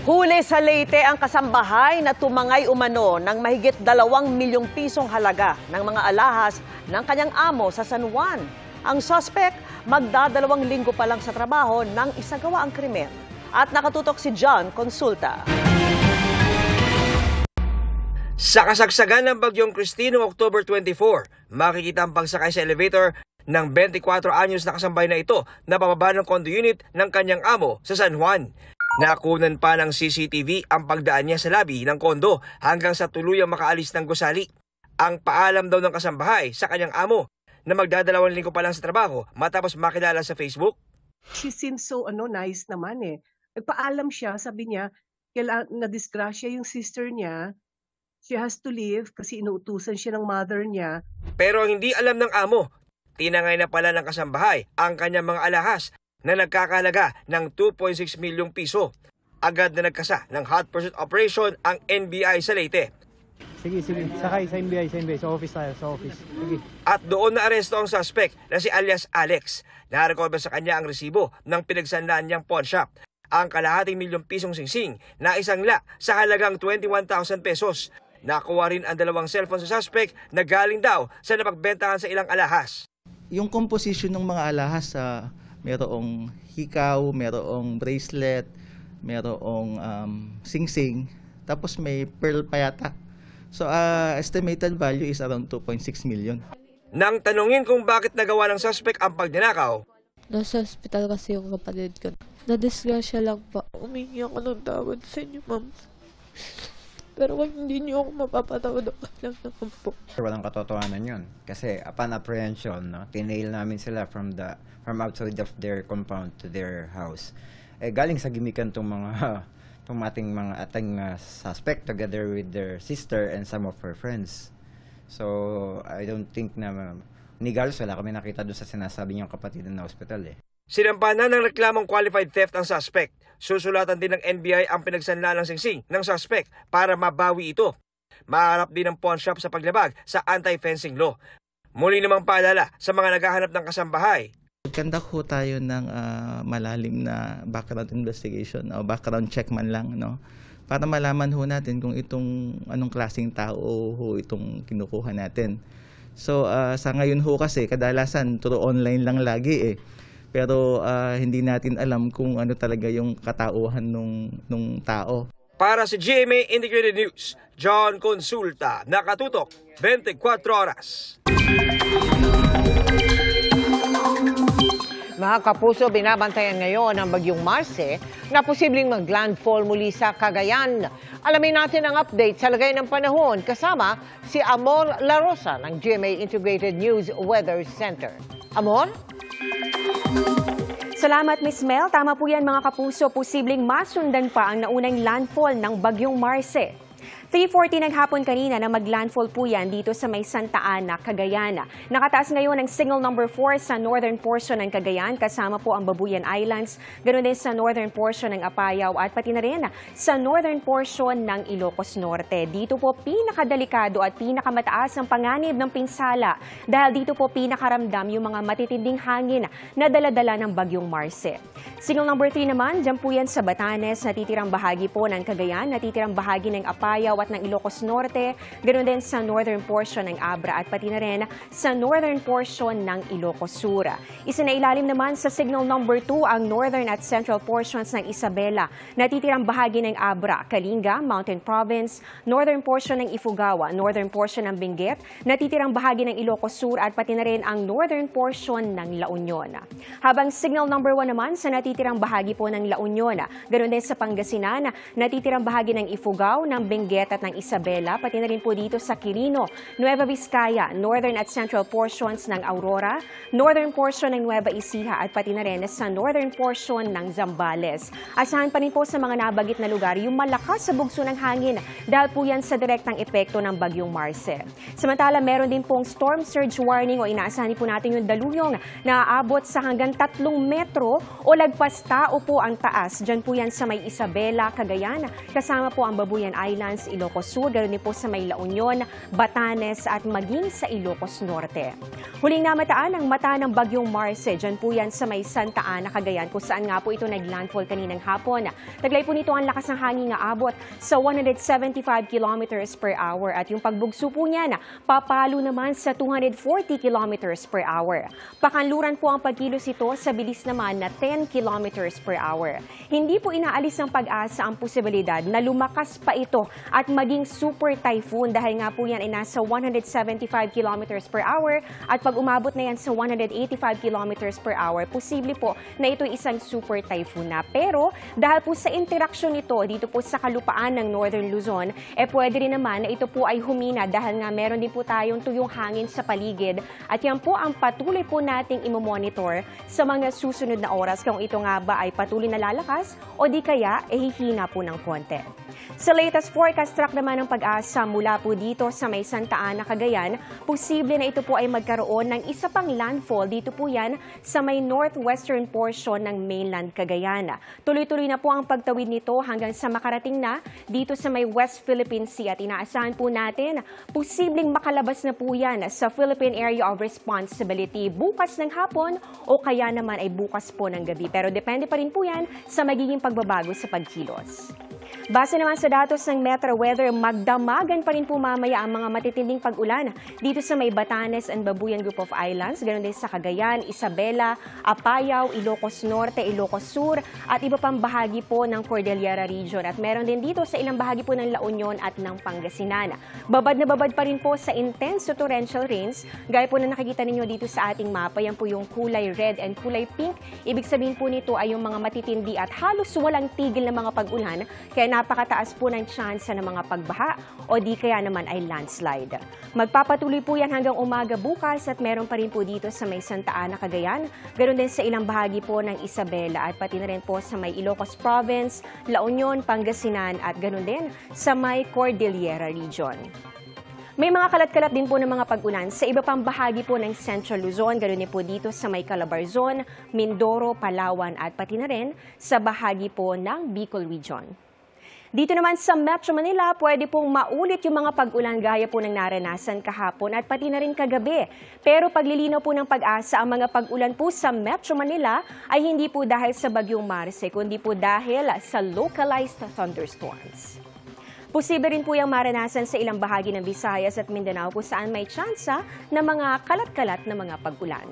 Huli sa Leyte ang kasambahay na tumangay umano ng mahigit 2 milyong pisong halaga ng mga alahas ng kanyang amo sa San Juan. Ang suspect magdadalawang linggo pa lang sa trabaho nang isagawa ang krimen. At nakatutok si John Consulta. Sa kasagsagan ng bagyong Christine noong October 24, makikita ang pagsakay sa elevator ng 24 anyos na kasambahay na ito na pababa ng condo unit ng kanyang amo sa San Juan. Nakunan pa ng CCTV ang pagdaan niya sa labi ng kondo hanggang sa tuluyang makaalis ng gusali. Ang paalam daw ng kasambahay sa kanyang amo na magdadalawang linggo pa lang sa trabaho matapos makilala sa Facebook. She seems so nice naman eh. Nagpaalam siya, sabi niya, na-disgrasya yung sister niya. She has to leave kasi inuutusan siya ng mother niya. Pero hindi alam ng amo, tinangay na pala ng kasambahay ang kanyang mga alahas na nagkakalaga ng 2.6 milyong piso. Agad na nagkasa ng hot pursuit operation ang NBI sa Leyte. Sige. Sakay sa NBI. Sa office tayo, sa office. Sige. At doon na aresto ang suspect na si alias Alex. Narecover sa kanya ang resibo ng pinagsanlaan niyang pawn shop. Ang kalahating milyong pisong singsing na isangla sa halagang 21,000 pesos. Nakuha rin ang 2 cellphone sa suspect na galing daw sa napagbentahan sa ilang alahas. Yung composition ng mga alahas sa merong hikaw, merong bracelet, merong singsing, tapos may pearl pa yata. So estimated value is around 2.6 million. Nang tanungin kung bakit nagawa ng suspect ang pagnanakaw, nasa hospital kasi yung kapatid ko. Nadisgrasya lang pa. Umingi ako ng tawad sa inyo, ma'am. Pero kung hindi niyo ako mapapatawad, ako lang naman po. Walang katotohanan yun. Kasi upon apprehension, tinail namin sila from outside of their compound to their house. Galing sa gimikan itong ating suspect together with their sister and some of her friends. So, I don't think na nigalos wala kami nakita doon sa sinasabi niyang kapatid na hospital eh. Sinampahan ng reklamong qualified theft ang suspect. Susulatan din ng NBI ang pinagsanlaan ng singsing ng suspect para mabawi ito. Maharap din ang pawn shop sa paglabag sa anti-fencing law. Muli namang paalala sa mga naghahanap ng kasambahay. Conduct ho tayo ng malalim na background investigation o background check man lang, no? Para malaman ho natin kung anong klaseng tao ho itong kinukuha natin. So sa ngayon ho kasi kadalasan through online lang lagi eh. Pero hindi natin alam kung ano talaga yung katauhan nung tao. Para sa GMA Integrated News, John Consulta, nakatutok 24 oras. Mga kapuso, binabantayan ngayon ang bagyong Marce na posibleng mag-landfall muli sa Cagayan. Alamin natin ang update sa lagay ng panahon kasama si Amor La Rosa ng GMA Integrated News Weather Center. Amor? Salamat, Miss Mel. Tama po yan mga kapuso. Posibleng masundan pa ang naunang landfall ng bagyong Marce. 3:40 ng hapon kanina na mag-landfall po yan dito sa may Santa Ana, Cagayan. Nakataas ngayon ang signal number 4 sa northern portion ng Cagayan, kasama po ang Babuyan Islands, ganoon din sa northern portion ng Apayao at pati na rin sa northern portion ng Ilocos Norte. Dito po pinakadelikado at pinakamataas ang panganib ng pinsala dahil dito po pinakaramdam yung mga matitinding hangin na daladala ng bagyong Marce. Signal number 3 naman, dyan po yan sa Batanes, natitirang bahagi po ng Cagayan, natitirang bahagi ng Apayao at ng Ilocos Norte, ganoon din sa northern portion ng Abra at pati na rin sa northern portion ng Ilocos Sur. Isinailalim naman sa signal number 2 ang northern at central portions ng Isabela, natitirang bahagi ng Abra, Kalinga, Mountain Province, northern portion ng Ifugao, northern portion ng Benguet, natitirang bahagi ng Ilocos Sur at pati na rin ang northern portion ng La Union. Habang signal number 1 naman sa natitirang bahagi po ng La Union, ganoon din sa Pangasinan, natitirang bahagi ng Ifugao, ng Benguet at ng Isabela, pati na rin po dito sa Quirino, Nueva Vizcaya, northern at central portions ng Aurora, northern portion ng Nueva Ecija at pati na rin sa northern portion ng Zambales. Asahan pa rin po sa mga nabagit na lugar yung malakas sa bugso ng hangin dahil po yan sa direktang epekto ng bagyong Marce. Samantala, meron din pong storm surge warning o inaasahan po natin yung daluyong na aabot sa hanggang 3 metro o lagpas tao po ang taas. Diyan po yan sa may Isabela, Cagayan, kasama po ang Babuyan Islands, Ilocos Sur, ganoon din po sa may La Union, Batanes at maging sa Ilocos Norte. Huling namataan ang mata ng bagyong Marce, dyan po yan sa may Santa Ana, Cagayan, kung saan nga po ito naglandfall kaninang hapon. Taglay po nito ang lakas ng hangin na abot sa 175 kilometers per hour at yung pagbugso po niya papalo naman sa 240 kilometers per hour. Pakanluran po ang pagkilos ito sa bilis naman na 10 kilometers per hour. Hindi po inaalis ng pag-asa ang posibilidad na lumakas pa ito at maging super typhoon dahil nga po yan ay nasa 175 kilometers per hour at pag umabot na yan sa 185 kilometers per hour, posible po na ito isang super typhoon na. Pero dahil po sa interaksyon nito dito po sa kalupaan ng Northern Luzon, pwede rin naman na ito po ay humina dahil nga meron din po tayong tuyong hangin sa paligid at yan po ang patuloy po nating imomonitor sa mga susunod na oras kung ito nga ba ay patuloy na lalakas o di kaya hihina po ng konti. Sa latest forecast track naman ng pag-asa mula po dito sa may Santa Ana, Cagayan, posible na ito po ay magkaroon ng isa pang landfall dito po yan sa may northwestern portion ng mainland Cagayan. Tuloy-tuloy na po ang pagtawid nito hanggang sa makarating na dito sa may West Philippine Sea at inaasahan po natin posibleng makalabas na po yan sa Philippine Area of Responsibility bukas ng hapon o kaya naman ay bukas po ng gabi. Pero depende pa rin po yan sa magiging pagbabago sa pagkilos. Base naman sa datos ng Metro Weather, magdamagan pa rin po mamaya ang mga matitinding pag-ulan dito sa may Batanes and Babuyan Group of Islands, ganoon din sa Cagayan, Isabela, Apayao, Ilocos Norte, Ilocos Sur at iba pang bahagi po ng Cordillera Region. At meron din dito sa ilang bahagi po ng La Union at ng Pangasinan. Babad na babad pa rin po sa intense to torrential rains, gaya po na nakikita ninyo dito sa ating mapa. Yan po yung kulay red and kulay pink. Ibig sabihin po nito ay yung mga matitindi at halos walang tigil na mga pag-ulan, kaya napakataas po ng tsansa ng mga pagbaha o di kaya naman ay landslide. Magpapatuloy po yan hanggang umaga bukas at meron pa rin po dito sa may Santa Ana, Cagayan. Ganoon din sa ilang bahagi po ng Isabela at pati na rin po sa may Ilocos Province, La Union, Pangasinan at ganoon din sa may Cordillera Region. May mga kalat-kalat din po ng mga pag-ulan sa iba pang bahagi po ng Central Luzon, ganoon din po dito sa may Calabarzon, Mindoro, Palawan at pati na rin sa bahagi po ng Bicol Region. Dito naman sa Metro Manila, pwede pong maulit yung mga pag-ulan gaya po ng naranasan kahapon at pati na rin kagabi. Pero paglilinaw po ng pag-asa, ang mga pag-ulan po sa Metro Manila ay hindi po dahil sa bagyong Marce, kundi po dahil sa localized thunderstorms. Posible rin po yung maranasan sa ilang bahagi ng Visayas at Mindanao kung saan may tsansa na mga kalat-kalat na mga pag-ulan.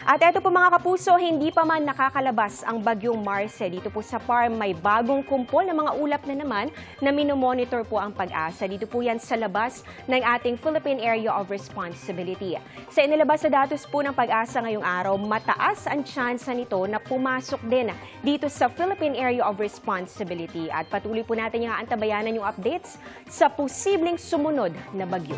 At eto po mga kapuso, hindi pa man nakakalabas ang bagyong Marce. Dito po sa farm may bagong kumpol na mga ulap na naman na minomonitor po ang pag-asa. Dito po yan sa labas ng ating Philippine Area of Responsibility. Sa inilabas sa datos po ng pag-asa ngayong araw, mataas ang tsansa nito na pumasok din dito sa Philippine Area of Responsibility. At patuloy po natin yung antabayanan yung updates sa posibleng sumunod na bagyo.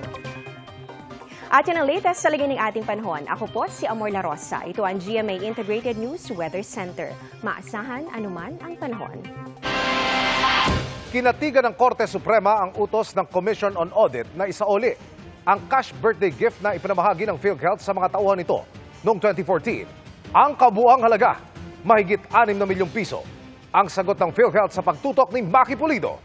At yan ang latest sa lagay ng ating panahon. Ako po si Amor La Rosa. Ito ang GMA Integrated News Weather Center. Maasahan anuman ang panahon. Kinatigan ng Korte Suprema ang utos ng Commission on Audit na isauli ang cash birthday gift na ipinamahagi ng PhilHealth sa mga tauhan nito noong 2014. Ang kabuuang halaga, mahigit 6 na milyong piso. Ang sagot ng PhilHealth sa pagtutok ni Maki Pulido.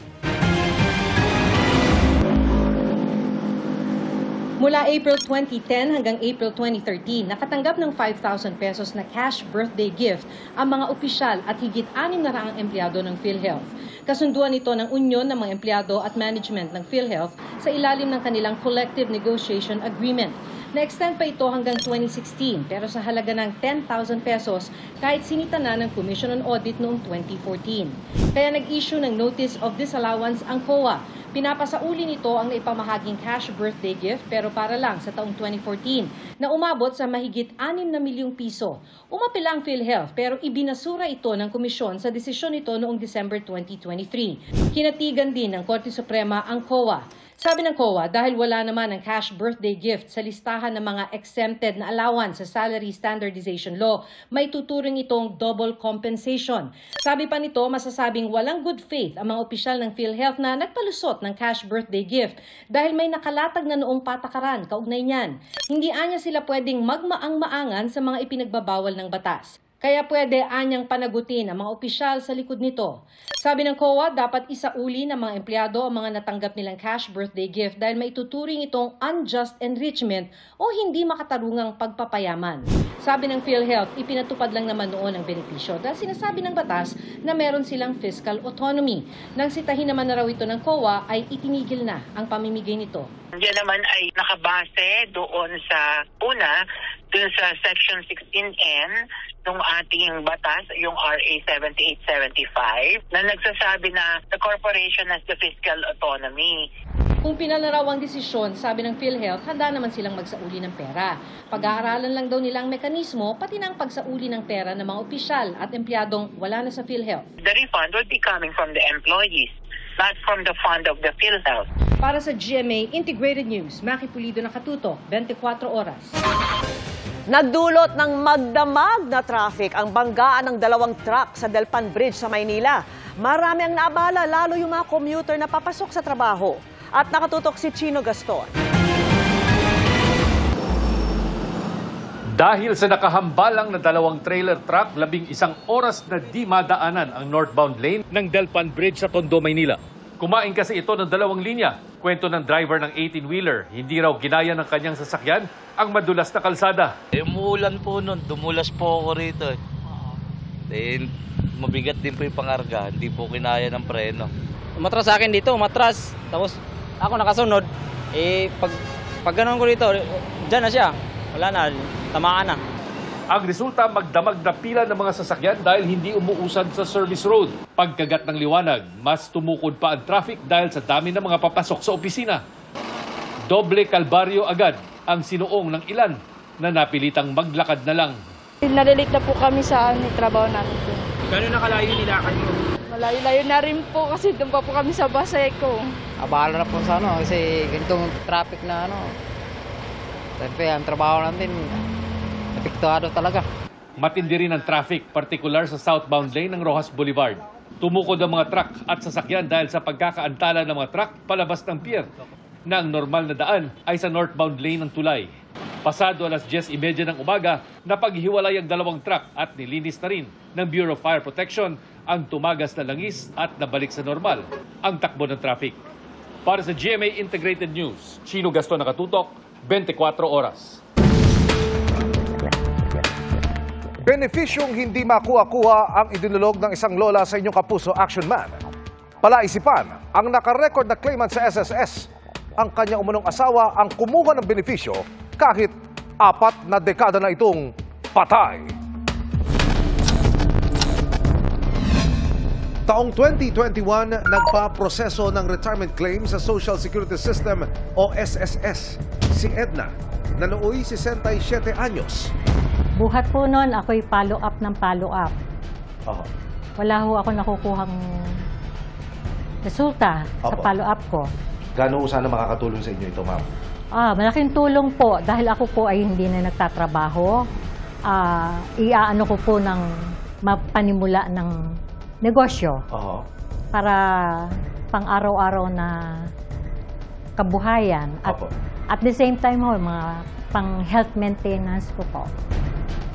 Mula April 2010 hanggang April 2013, nakatanggap ng 5,000 pesos na cash birthday gift ang mga opisyal at higit 600 empleyado ng PhilHealth. Kasunduan ito ng Union ng mga empleyado at management ng PhilHealth sa ilalim ng kanilang Collective Negotiation Agreement. Na-extend pa ito hanggang 2016 pero sa halaga ng 10,000 pesos kahit sinita na ng Commission on Audit noong 2014. Kaya nag-issue ng Notice of Disallowance ang COA. Pinapasauli nito ang naipamahaging cash birthday gift pero para lang sa taong 2014 na umabot sa mahigit 6 na milyong piso. Umapila ang PhilHealth pero ibinasura ito ng komisyon sa desisyon nito noong December 2023. Kinatigan din ng Korte Suprema ang COA. Sabi ng COA, dahil wala naman ang cash birthday gift sa listahan ng mga exempted na allowance sa Salary Standardization Law, may tuturing itong double compensation. Sabi pa nito, masasabing walang good faith ang mga opisyal ng PhilHealth na nagpalusot ng cash birthday gift dahil may nakalatag na noong patakaran kaugnay niyan. Hindi anya sila pwedeng magmaang-maangan sa mga ipinagbabawal ng batas. Kaya pwede anyang panagutin ang mga opisyal sa likod nito. Sabi ng COA, dapat isauli ng mga empleyado ang mga natanggap nilang cash birthday gift dahil maituturing itong unjust enrichment o hindi makatarungang pagpapayaman. Sabi ng PhilHealth, ipinatupad lang naman noon ang benepisyo dahil sinasabi ng batas na meron silang fiscal autonomy. Nang sitahin naman na raw ito ng COA ay itinigil na ang pamimigay nito. Yan naman ay nakabase doon sa dun sa Section 16N ng ating batas, yung RA 7875, na nagsasabi na the corporation has the fiscal autonomy. Kung pinalaraw ang desisyon, sabi ng PhilHealth, handa naman silang magsauli ng pera. Pag-aaralan lang daw nilang mekanismo, pati ng pagsauli ng pera ng mga opisyal at empleyadong wala na sa PhilHealth. The refund will be coming from the employees, not from the fund of the PhilHealth. Para sa GMA Integrated News, Maki Pulido Nakatuto, 24 oras. Nagdulot ng magdamag na traffic ang banggaan ng 2 truck sa Delpan Bridge sa Maynila. Marami ang naabala, lalo yung mga commuter na papasok sa trabaho. At nakatutok si Chino Gaston. Dahil sa nakahambalang na 2 trailer truck, 11 oras na di madaanan ang northbound lane ng Delpan Bridge sa Tondo, Maynila. Kumain kasi ito ng 2 linya. Kwento ng driver ng 18-wheeler, hindi raw ginaya ng kanyang sasakyan ang madulas na kalsada. Umuulan po nun, dumulas po ako rito. Then, mabigat din po yung pangarga, hindi po kinaya ng preno. Umatras sa akin dito, umatras. Tapos ako nakasunod, pag ganun ko dito, dyan na siya. Wala na, tamaan na. Ang resulta, magdamag na pila ng mga sasakyan dahil hindi umuusad sa service road. Pagkagat ng liwanag, mas tumukod pa ang traffic dahil sa dami ng mga papasok sa opisina. Doble kalbaryo agad ang sinuong ng ilan na napilitang maglakad na lang. Nalilate na po kami sa trabaho namin. Gano'n nakalayo nilakad mo? Malayo-layo na rin po kasi doon pa po kami sa Baseco. Abala na po sa kasi ganitong traffic na Siyempre, ang trabaho natin, apektado talaga. Matindi rin ang traffic, partikular sa southbound lane ng Rojas Boulevard. Tumukod ang mga truck at sasakyan dahil sa pagkakaantala ng mga truck palabas ng pier na ang normal na daan ay sa northbound lane ng tulay. Pasado 10:30 ng umaga, napaghiwalay ang 2 truck at nilinis na rin ng Bureau of Fire Protection ang tumagas na langis at nabalik sa normal ang takbo ng traffic. Para sa GMA Integrated News, Chino Gaston Nakatutok, 24 oras. Benepisyong hindi makuha-kuha ang idinulog ng isang lola sa inyong kapuso action man. Palaisipan, ang nakarecord na claimant sa SSS, ang kanyang umunong asawa ang kumuha ng benepisyo kahit 4 na dekada na itong patay. Taong 2021, nagpa-proseso ng retirement claim sa Social Security System o SSS si Edna, na nooy 67 anyos. Buhat po noon, ako'y follow-up ng follow-up. Wala ho ako nakukuhang resulta sa follow-up ko. Gaano sana makakatulong sa inyo ito, ma'am? Malaking tulong po dahil ako po ay hindi na nagtatrabaho. Iaano ko po ng mapanimula ng negosyo para pang-araw-araw na kabuhayan. At the same time ho, mga pang-health maintenance ko po.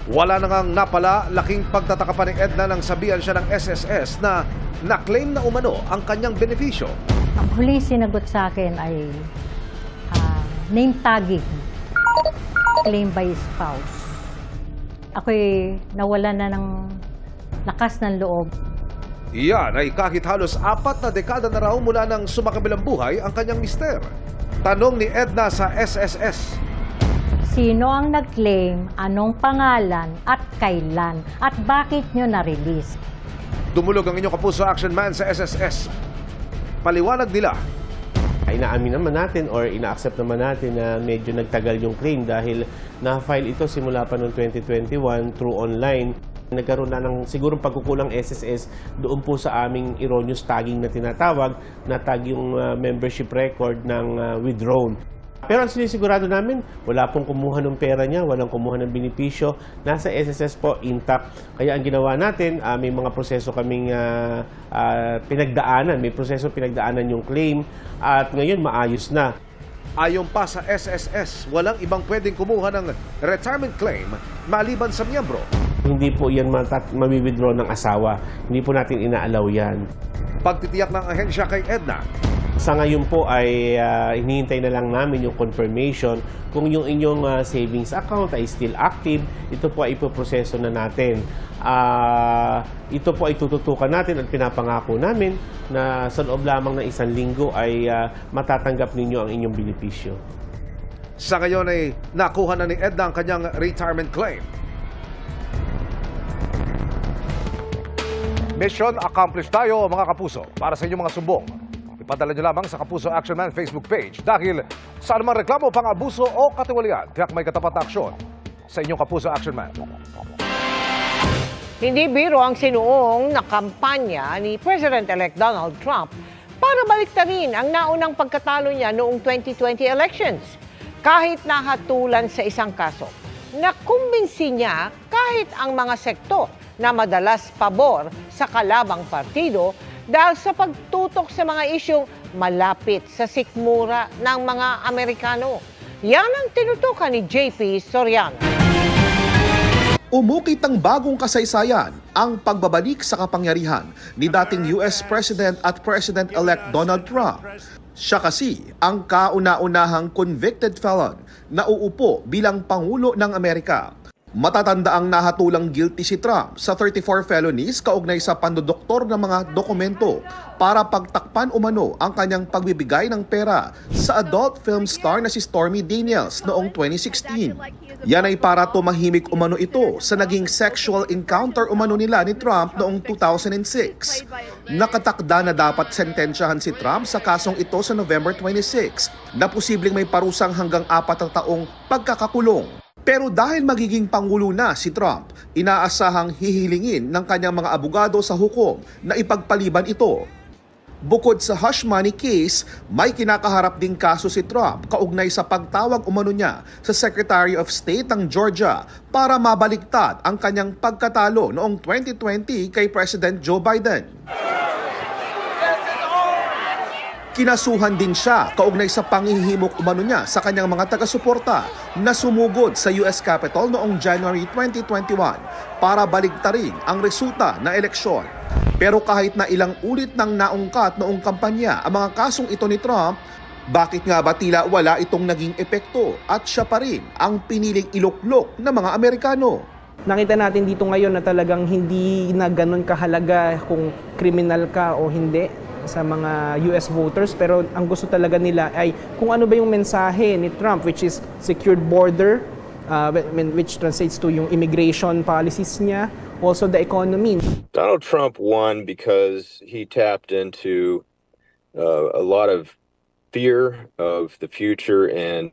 Wala na ngang napala, laking pagtataka pa ni Edna nang sabihan siya ng SSS na na-claim na umano ang kanyang benepisyo. Ang huling sinagot sa akin ay name tagging, claim by spouse. Ako'y nawala na ng lakas ng loob. Iyan ay kahit halos 4 na dekada na raw mula nang sumakabilang buhay ang kanyang mister. Tanong ni Edna sa SSS. Sino ang nag-claim, anong pangalan at kailan at bakit nyo na-release? Dumulog ang inyong kapuso action man sa SSS. Paliwanag nila. Inaamin naman natin or ina-accept naman natin na medyo nagtagal yung claim dahil na-file ito simula pa noong 2021 through online. Nagkaroon na ng sigurong pagkukulang SSS doon po sa aming erroneous tagging na tinatawag na tag yung membership record ng withdrawn. Pero ang sinisigurado namin, wala pong kumuha ng pera niya, walang kumuha ng benepisyo. Nasa SSS po, intact. Kaya ang ginawa natin, may mga proseso kaming pinagdaanan. May proseso pinagdaanan yung claim at ngayon maayos na. Ayon pa sa SSS, walang ibang pwedeng kumuha ng retirement claim maliban sa miyembro Hindi po yan mami-withdraw ng asawa. Hindi po natin ina-allow yan. Pagtitiyak ng ahensya kay Edna. Sa ngayon po ay hinihintay na lang namin yung confirmation kung yung inyong savings account ay still active. Ito po ay ipoproseso na natin. Ito po ay tututukan natin at pinapangako namin na sa loob lamang ng 1 linggo ay matatanggap ninyo ang inyong benepisyo. Sa ngayon ay nakuha na ni Edna ang kanyang retirement claim. Mission accomplished tayo mga kapuso. Para sa inyong mga sumbong, ipadala nyo lamang sa Kapuso Action Man Facebook page dahil sa anumang reklamo, pang-abuso o katiwalian, tiyak may katapat na aksyon sa inyong Kapuso Action Man. Hindi biro ang sinuong na kampanya ni President-elect Donald Trump para baliktarin ang naunang pagkatalo niya noong 2020 elections. Kahit nahatulan sa isang kaso, nakumbinsi niya kahit ang mga sektor na madalas pabor sa kalabang partido dahil sa pagtutok sa mga isyong malapit sa sikmura ng mga Amerikano. Yan ang tinutukan ni JP Soriano. Umukit ang bagong kasaysayan ang pagbabalik sa kapangyarihan ni dating US President at President-elect Donald Trump. Siya kasi ang kauna-unahang convicted felon na uupo bilang Pangulo ng Amerika. Matatanda ang nahatulang guilty si Trump sa 34 felonies kaugnay sa pandodoktor ng mga dokumento para pagtakpan umano ang kanyang pagbibigay ng pera sa adult film star na si Stormy Daniels noong 2016. Yan ay para tumahimik umano ito sa naging sexual encounter umano nila ni Trump noong 2006. Nakatakda na dapat sentensyahan si Trump sa kasong ito sa November 26 na posibleng may parusang hanggang 4 na taong pagkakakulong. Pero dahil magiging Pangulo na si Trump, inaasahang hihilingin ng kanyang mga abogado sa hukom na ipagpaliban ito. Bukod sa hush money case, may kinakaharap ding kaso si Trump kaugnay sa pagtawag umano niya sa Secretary of State ng Georgia para mabaligtad ang kanyang pagkatalo noong 2020 kay President Joe Biden. Kinasuhan din siya kaugnay sa panghihimok umano niya sa kanyang mga taga-suporta na sumugod sa US Capitol noong January 2021 para baligtarin ang resulta ng eleksyon. Pero kahit na ilang ulit nang naungkat noong kampanya ang mga kasong ito ni Trump, bakit nga ba tila wala itong naging epekto at siya pa rin ang piniling iluklok ng mga Amerikano? Nakita natin dito ngayon na talagang hindi na ganun kahalaga kung kriminal ka o hindi sa mga US voters, pero ang gusto talaga nila ay kung ano ba yung mensahe ni Trump, which is secured border, which translates to yung immigration policies niya, also the economy. Donald Trump won because he tapped into a lot of fear of the future and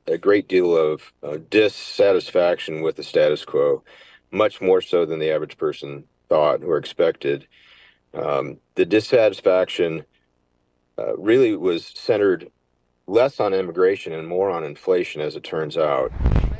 a great deal of dissatisfaction with the status quo, much more so than the average person thought or expected. The dissatisfaction really was centered less on immigration and more on inflation, as it turns out.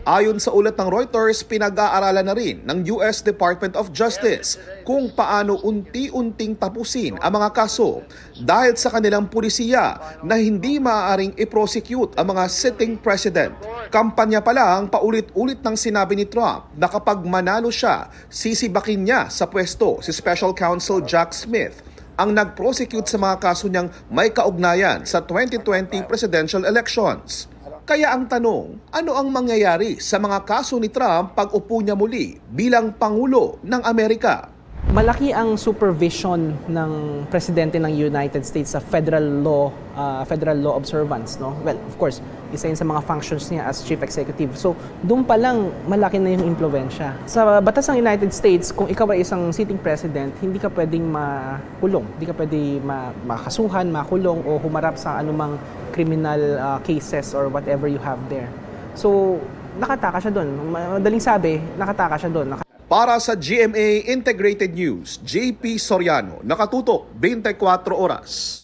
Ayon sa ulat ng Reuters, pinag-aaralan na rin ng US Department of Justice kung paano unti-unting tapusin ang mga kaso dahil sa kanilang pulisiya na hindi maaaring i-prosecute ang mga sitting president. Kampanya pa lang, paulit-ulit nang sinabi ni Trump na kapag manalo siya, sisibakin niya sa pwesto si Special Counsel Jack Smith ang nag-prosecute sa mga kaso niyang may kaugnayan sa 2020 presidential elections. Kaya ang tanong, ano ang mangyayari sa mga kaso ni Trump pag upo niya muli bilang Pangulo ng Amerika? Malaki ang supervision ng presidente ng United States sa federal law observance, no? Well, of course, isa yun sa mga functions niya as chief executive. So, doon pa lang malaki na yung impluwensya. Sa batas ng United States, kung ikaw ay isang sitting president, hindi ka pwedeng makulong, hindi ka pwedeng makasuhan, makulong o humarap sa anumang criminal cases or whatever you have there. So, nakataka siya doon. Madaling sabi, nakataka siya doon. Para sa GMA Integrated News, JP Soriano, nakatutok 24 oras.